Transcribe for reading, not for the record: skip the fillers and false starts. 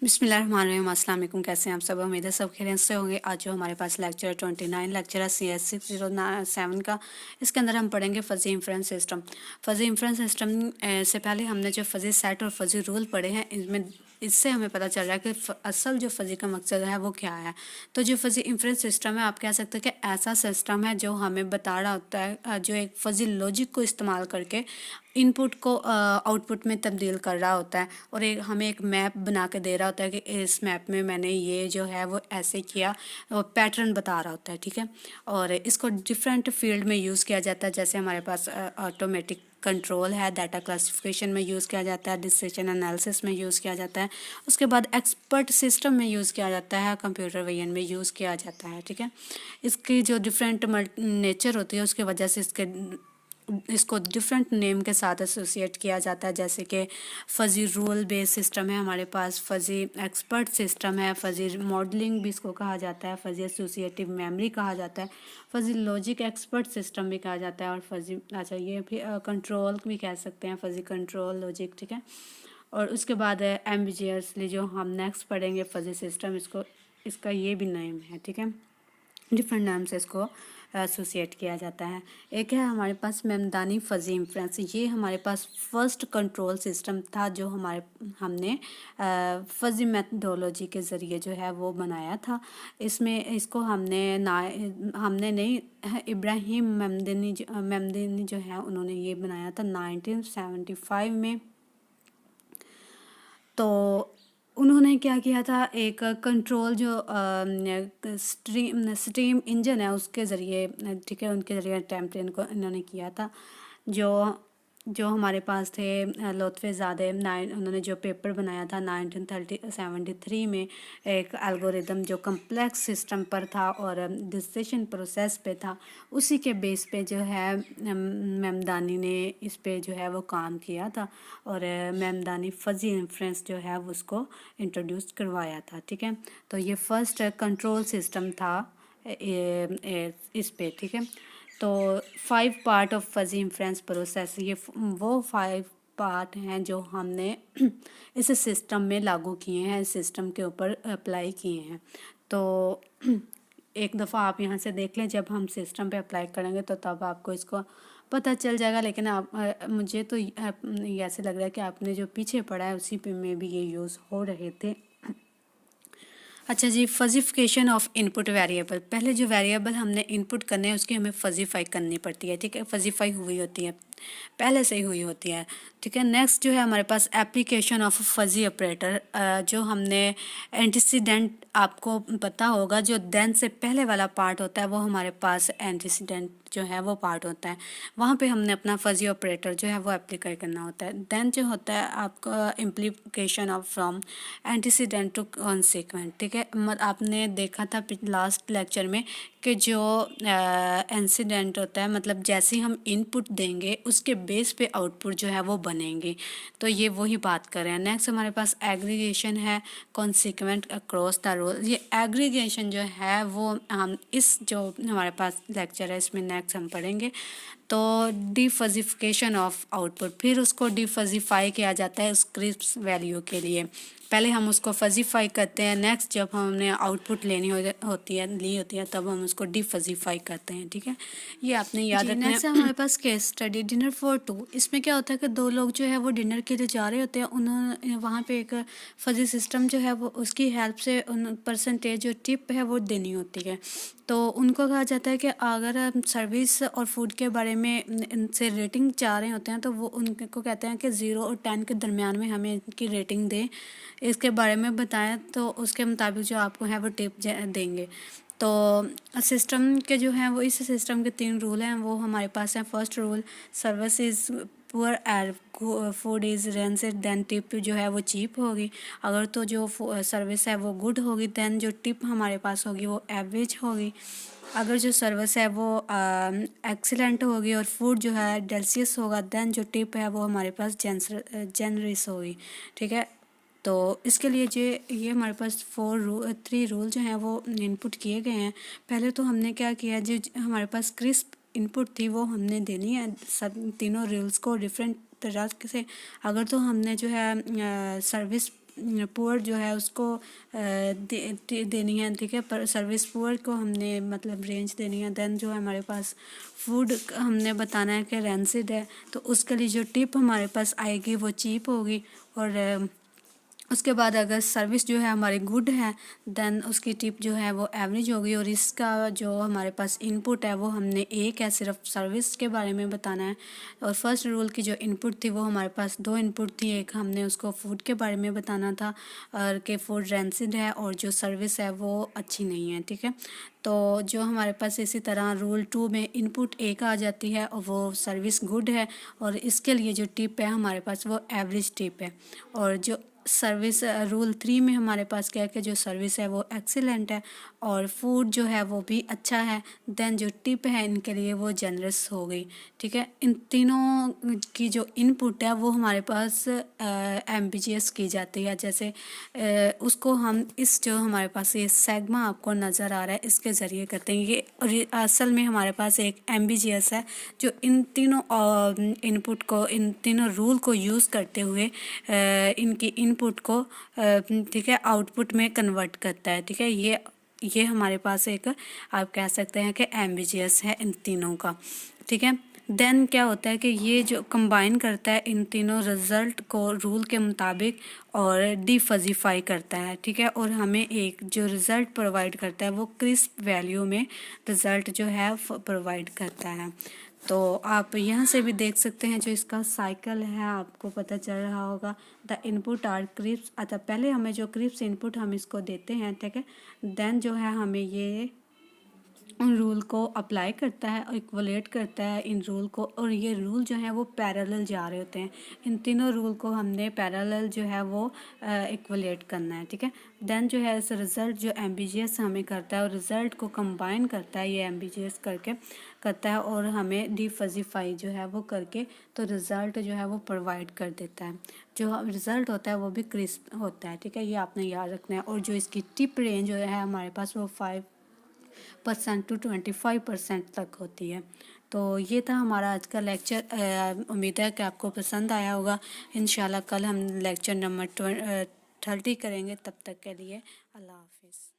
बिस्मिल्लाहिर्रहमानिर्रहीम। अस्सलाम वालेकुम। कैसे हैं आप सब? उम्मीद है सब खैरियत से होंगे। आज जो हमारे पास लेक्चर 29 लेक्चर है CS 607 का। इसके अंदर हम पढ़ेंगे फ़ज़ी इंफरेंस सिस्टम। फ़ज़ी इंफरेंस सिस्टम से पहले हमने जो फ़ज़ी सेट और फ़ज़ी रूल पढ़े हैं, इनमें इससे हमें पता चल रहा है कि असल जो फ़ज़ी का मकसद है वो क्या है। तो जो फ़ज़ी इंफरेंस सिस्टम है, आप कह सकते हैं कि ऐसा सिस्टम है जो हमें बता रहा होता है, जो एक फ़ज़ी लॉजिक को इस्तेमाल करके इनपुट को आउटपुट में तब्दील कर रहा होता है, और एक हमें एक मैप बना के दे रहा होता है कि इस मैप में मैंने ये जो है वो ऐसे किया, पैटर्न बता रहा होता है। ठीक है, और इसको डिफरेंट फील्ड में यूज़ किया जाता है। जैसे हमारे पास ऑटोमेटिक कंट्रोल है, डाटा क्लासिफिकेशन में यूज़ किया जाता है, डिसीजन एनालिसिस में यूज़ किया जाता है, उसके बाद एक्सपर्ट सिस्टम में यूज़ किया जाता है, कंप्यूटर विजन में यूज़ किया जाता है। ठीक है, इसकी जो डिफरेंट नेचर होती है उसकी वजह से इसको डिफरेंट नेम के साथ एसोसिएट किया जाता है। जैसे कि फ़ज़ी रूल बेस्ड सिस्टम है हमारे पास, फ़ज़ी एक्सपर्ट सिस्टम है, फ़ज़ी मॉडलिंग भी इसको कहा जाता है, फ़ज़ी एसोसिएटिव मेमोरी कहा जाता है, फ़ज़ी लॉजिक एक्सपर्ट सिस्टम भी कहा जाता है, और फ़ज़ी ये भी कंट्रोल भी कह सकते हैं, फ़ज़ी कंट्रोल लॉजिक। ठीक है, और उसके बाद एम्बिजियसली जो हम नेक्स्ट पढ़ेंगे फ़ज़ी सिस्टम, इसका ये भी नेम है। ठीक है, डिफरेंट नाम से इसको एसोसिएट किया जाता है। एक है हमारे पास मेमदानी फ़ज़ी इंफरेंस। ये हमारे पास फर्स्ट कंट्रोल सिस्टम था जो हमने फ़ज़ी मेथडोलॉजी के ज़रिए जो है वो बनाया था। इसमें इसको हमने नहीं, इब्राहिम मेमदनी जो है उन्होंने ये बनाया था 1975 में। तो उन्होंने क्या किया था, एक कंट्रोल जो स्टीम इंजन है उसके ज़रिए, ठीक है, उनके ज़रिए अटैम्प्ट इन्होंने किया था। जो जो हमारे पास थे लुत्फ़ज़ादे, उन्होंने जो पेपर बनाया था 1973 में, एक एल्गोरिदम जो कम्प्लेक्स सिस्टम पर था और डिसीजन प्रोसेस पे था, उसी के बेस पे जो है मेमदानी ने इस पे जो है वो काम किया था, और मेमदानी फ़ज़ी इंफरेंस जो है वो उसको इंट्रोड्यूस करवाया था। ठीक है, तो ये फर्स्ट कंट्रोल सिस्टम था इस पे। ठीक है, तो 5 पार्ट ऑफ फ़ज़ी इंफरेंस प्रोसेस, ये वो 5 पार्ट हैं जो हमने इस सिस्टम में लागू किए हैं, इस सिस्टम के ऊपर अप्लाई किए हैं। तो एक दफ़ा आप यहाँ से देख लें, जब हम सिस्टम पे अप्लाई करेंगे तो तब आपको इसको पता चल जाएगा। लेकिन मुझे तो ये ऐसे लग रहा है कि आपने जो पीछे पढ़ा है उसी पे में भी ये यूज़ हो रहे थे। अच्छा जी, फ़ज़िफ़िकेशन ऑफ इनपुट वेरिएबल। पहले जो वेरिएबल हमने इनपुट करने हैं उसकी हमें फ़ज़िफ़ाई करनी पड़ती है। ठीक है, फ़ज़िफ़ाई हुई होती है, पहले से ही हुई होती है। ठीक है, नेक्स्ट जो है हमारे पास एप्लीकेशन ऑफ फ़ज़ी ऑपरेटर। जो हमने एंटीसीडेंट, आपको पता होगा जो देन से पहले वाला पार्ट होता है वो हमारे पास एंटीसीडेंट जो है वो पार्ट होता है। वहाँ पे हमने अपना फ़ज़ी ऑपरेटर जो है वो एप्लीकाई करना होता है। देन जो होता है आपका implication of from antecedent to consequent. ठीक है, आपने देखा था लास्ट लेक्चर में कि जो इंसिडेंट होता है, मतलब जैसे ही हम इनपुट देंगे उसके बेस पे आउटपुट जो है वो बनेंगे। तो ये वही बात कर रहे हैं। नेक्स्ट हमारे पास एग्रीगेशन है, कॉन्सिक्वेंट अक्रॉस द रोल। ये एग्रीगेशन जो है वो हम इस जो हमारे पास लेक्चर है इसमें नेक्स्ट हम पढ़ेंगे। तो डिफज़िफिकेशन ऑफ आउटपुट, फिर उसको डिफज़िफाई किया जाता है उस क्रिस्प वैल्यू के लिए। पहले हम उसको फ़ज़िफाई करते हैं, नेक्स्ट जब हमने आउटपुट ली होती है तब हम उसको डिफज़िफाई करते हैं। ठीक है, ये आपने याद रखना है। नेक्स्ट हमारे पास केस स्टडी डिनर फॉर 2। इसमें क्या होता है कि 2 लोग जो है वो डिनर के लिए जा रहे होते हैं। उन्होंने वहाँ पे एक फ़ज़ी सिस्टम जो है वो उसकी हेल्प से उन परसेंटेज जो टिप है वो देनी होती है। तो उनको कहा जाता है कि अगर हम सर्विस और फूड के बारे में इनसे रेटिंग चाह रहे होते हैं तो वो उनको कहते हैं कि 0 और 10 के दरमियान में हमें इनकी रेटिंग दें, इसके बारे में बताएं, तो उसके मुताबिक जो आपको है वो टिप देंगे। तो सिस्टम के जो हैं वो, इस सिस्टम के 3 रूल हैं वो हमारे पास हैं। First rule, service is poor and food is rancid, then tip जो है वो चीप होगी। अगर तो जो सर्विस है वो गुड होगी, देन जो टिप हमारे पास होगी वो एवरेज होगी। अगर जो सर्विस है वो एक्सीलेंट होगी और फूड जो है डेलिशियस होगा, देन जो टिप है वो हमारे पास जेनरस होगी। ठीक है, तो इसके लिए ये हमारे पास 3 रूल जो हैं वो इनपुट किए गए हैं। पहले तो हमने क्या किया, जो हमारे पास क्रिस्प इनपुट थी वो हमने देनी है सब तीनों रूल्स को डिफरेंट तरह से। अगर तो हमने जो है सर्विस पुअर जो है उसको देनी है, ठीक है। पर सर्विस पुअर को हमने मतलब रेंज देनी है। देन जो है हमारे पास फूड हमने बताना है कि रैंसिड है, तो उसके लिए जो टिप हमारे पास आएगी वो चीप होगी। और उसके बाद अगर सर्विस जो है हमारी गुड है देन उसकी टिप जो है वो एवरेज होगी। और इसका जो हमारे पास इनपुट है वो हमने एक है, सिर्फ सर्विस के बारे में बताना है। और फर्स्ट रूल की जो इनपुट थी वो हमारे पास दो इनपुट थी, एक हमने उसको फूड के बारे में बताना था और कि फूड रेंसिड है और जो सर्विस है वो अच्छी नहीं है, ठीक है। तो जो हमारे पास इसी तरह रूल 2 में इनपुट एक आ जाती है और वो सर्विस गुड है, और इसके लिए जो टिप है हमारे पास वो एवरेज टिप है। और जो सर्विस रूल 3 में हमारे पास क्या है कि जो सर्विस है वो एक्सीलेंट है और फूड जो है वो भी अच्छा है। देन जो टिप है इनके लिए वो जनरस हो गई, ठीक है। इन तीनों की जो इनपुट है वो हमारे पास एम्बिजियस की जाती है। जैसे उसको हम इस जो हमारे पास ये सेगमा आपको नज़र आ रहा है इसके ज़रिए करते हैं ये, और ये असल में हमारे पास एक एम्बिजियस है जो इन तीनों इनपुट को, इन तीनों रूल को यूज़ करते हुए इनकी इनपुट को ठीक है आउटपुट में कन्वर्ट करता है, ठीक है। ये हमारे पास एक आप कह सकते हैं कि एम्बिजियस है इन तीनों का, ठीक है। देन क्या होता है कि ये जो कंबाइन करता है इन तीनों रिज़ल्ट को रूल के मुताबिक और डिफजिफाई करता है, ठीक है। और हमें एक जो रिज़ल्ट प्रोवाइड करता है वो क्रिस्प वैल्यू में रिज़ल्ट जो है प्रोवाइड करता है। तो आप यहाँ से भी देख सकते हैं जो इसका साइकिल है आपको पता चल रहा होगा। द इनपुट आर क्रिप्स, अतः पहले हमें जो क्रिप्स इनपुट हम इसको देते हैं, ठीक है। देन जो है हमें ये उन रूल को अप्लाई करता है और इक्वलेट करता है इन रूल को, और ये रूल जो है वो पैरेलल जा रहे होते हैं। इन तीनों रूल को हमने पैरेलल जो है वो इक्वलेट करना है, ठीक है। देन जो है इस रिज़ल्ट जो एम्बिजियस हमें करता है और रिज़ल्ट को कंबाइन करता है, ये एम्बिजियस करके करता है और हमें डिफजिफाई जो है वो करके तो रिज़ल्ट जो है वो प्रोवाइड कर देता है। जो रिज़ल्ट होता है वो भी क्रिस्प होता है, ठीक है। ये आपने याद रखना है। और जो इसकी टिप रेंज जो है हमारे पास वो 5% to 25% तक होती है। तो ये था हमारा आज का लेक्चर। उम्मीद है कि आपको पसंद आया होगा। इंशाल्लाह कल हम लेक्चर नंबर 30 करेंगे। तब तक के लिए अल्लाह हाफिज़।